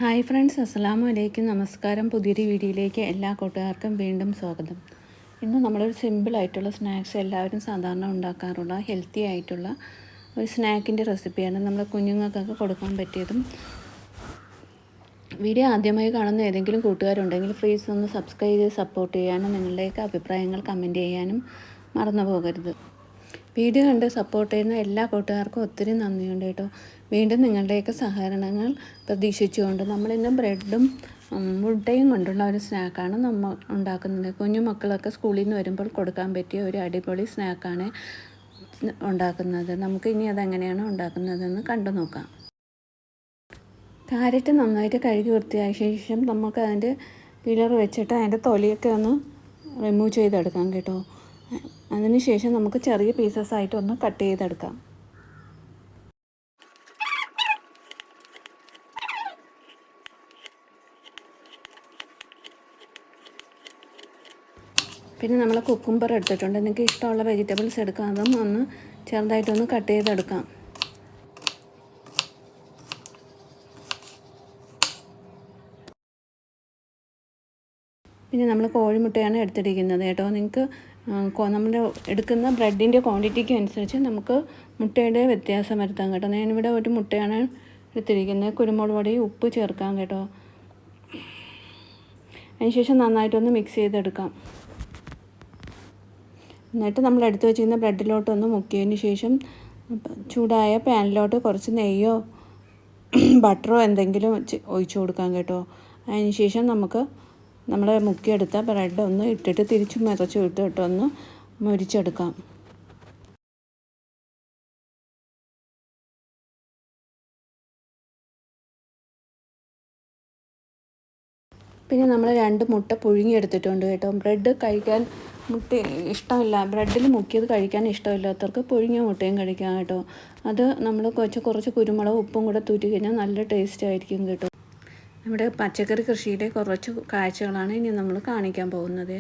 Hi friends, അസ്സലാമു അലൈക്കും. നമസ്കാരം. പുതിയൊരു വീഡിയോയിലേക്ക് എല്ലാ കൂട്ടുകാർക്കും വീണ്ടും സ്വാഗതം. ഇന്ന് നമ്മളൊരു സിമ്പിളായിട്ടുള്ള സ്നാക്സ് എല്ലാവരും സാധാരണ ഉണ്ടാക്കാറുള്ള ഹെൽത്തി ആയിട്ടുള്ള ഒരു സ്നാക്കിൻ്റെ റെസിപ്പിയാണ്. നമ്മൾ കുഞ്ഞുങ്ങൾക്കൊക്കെ കൊടുക്കാൻ പറ്റിയതും. വീഡിയോ ആദ്യമായി കാണുന്ന ഏതെങ്കിലും കൂട്ടുകാരുണ്ടെങ്കിൽ പ്ലീസ് ഒന്ന് സബ്സ്ക്രൈബ് ചെയ്ത് സപ്പോർട്ട് ചെയ്യാനും നിങ്ങളുടെയൊക്കെ അഭിപ്രായങ്ങൾ കമൻറ്റ് ചെയ്യാനും മറന്നു പോകരുത്. വീഡിയോ കണ്ട് സപ്പോർട്ട് ചെയ്യുന്ന എല്ലാ കൂട്ടുകാർക്കും ഒത്തിരി നന്ദിയുണ്ട് കേട്ടോ. വീണ്ടും നിങ്ങളുടെയൊക്കെ സഹകരണങ്ങൾ പ്രതീക്ഷിച്ചുകൊണ്ട് നമ്മളിന്ന് ബ്രെഡും മുട്ടയും കൊണ്ടുള്ള ഒരു സ്നാക്കാണ് നമ്മൾ ഉണ്ടാക്കുന്നത്. കുഞ്ഞു മക്കളൊക്കെ സ്കൂളിൽ നിന്ന് വരുമ്പോൾ കൊടുക്കാൻ പറ്റിയ ഒരു അടിപൊളി സ്നാക്കാണ് ഉണ്ടാക്കുന്നത്. നമുക്ക് ഇനി അതെങ്ങനെയാണ് ഉണ്ടാക്കുന്നതെന്ന് കണ്ടു നോക്കാം. ക്യാരറ്റ് നന്നായിട്ട് കഴുകി വൃത്തിയായ ശേഷം നമുക്ക് അതിൻ്റെ പിലർ വെച്ചിട്ട് അതിൻ്റെ തൊലിയൊക്കെ ഒന്ന് റിമൂവ് ചെയ്തെടുക്കാം കേട്ടോ. അതിനുശേഷം നമുക്ക് ചെറിയ പീസസ് ആയിട്ടൊന്ന് കട്ട് ചെയ്തെടുക്കാം. പിന്നെ നമ്മൾ കുക്കുംബർ എടുത്തിട്ടുണ്ട്. നിങ്ങൾക്ക് ഇഷ്ടമുള്ള വെജിറ്റബിൾസ് എടുക്കാം. അതും ഒന്ന് ചെറുതായിട്ടൊന്ന് കട്ട് ചെയ്തെടുക്കാം. പിന്നെ നമ്മൾ കോഴിമുട്ടയാണ് എടുത്തിരിക്കുന്നത് കേട്ടോ. നിങ്ങൾക്ക് നമ്മൾ എടുക്കുന്ന ബ്രെഡിൻ്റെ ക്വാണ്ടിറ്റിക്ക് അനുസരിച്ച് നമുക്ക് മുട്ടയുടെ വ്യത്യാസം വരുത്താം കേട്ടോ. ഞാനിവിടെ ഒരു മുട്ടയാണ് എടുത്തിരിക്കുന്നത്. കുരുമുളക് പൊടി, ഉപ്പ് ചേർക്കാം കേട്ടോ. അതിനുശേഷം നന്നായിട്ടൊന്ന് മിക്സ് ചെയ്തെടുക്കാം. എന്നിട്ട് നമ്മൾ എടുത്ത് വെച്ചിരുന്ന ബ്രെഡിലോട്ടൊന്ന് മുക്കിയതിന് ശേഷം ചൂടായ പാനിലോട്ട് കുറച്ച് നെയ്യോ ബട്ടറോ എന്തെങ്കിലും ഒഴിച്ചു കൊടുക്കാം കേട്ടോ. അതിന് ശേഷം നമുക്ക് നമ്മൾ മുക്കിയെടുത്ത ബ്രെഡ് ഒന്ന് ഇട്ടിട്ട് തിരിച്ച് മറിച്ച് ഇട്ടിട്ടൊന്ന് മുരിച്ചെടുക്കാം. പിന്നെ നമ്മൾ 2 മുട്ട പുഴുങ്ങിയെടുത്തിട്ടുണ്ട് കേട്ടോ. ബ്രെഡ് കഴിക്കാൻ മുട്ട ഇഷ്ടമില്ല, ബ്രെഡിൽ മുക്കിയത് കഴിക്കാൻ ഇഷ്ടമില്ലാത്തവർക്ക് പുഴുങ്ങിയ മുട്ടയും കഴിക്കാം കേട്ടോ. അത് നമ്മൾ കുറച്ച് കുരുമുളക് ഉപ്പും കൂടെ തൂറ്റി കഴിഞ്ഞാൽ നല്ല ടേസ്റ്റ് ആയിരിക്കും കേട്ടോ. നമ്മുടെ പച്ചക്കറി കൃഷിയുടെ കുറച്ച് കാഴ്ചകളാണ് ഇനി നമ്മൾ കാണിക്കാൻ പോകുന്നത്.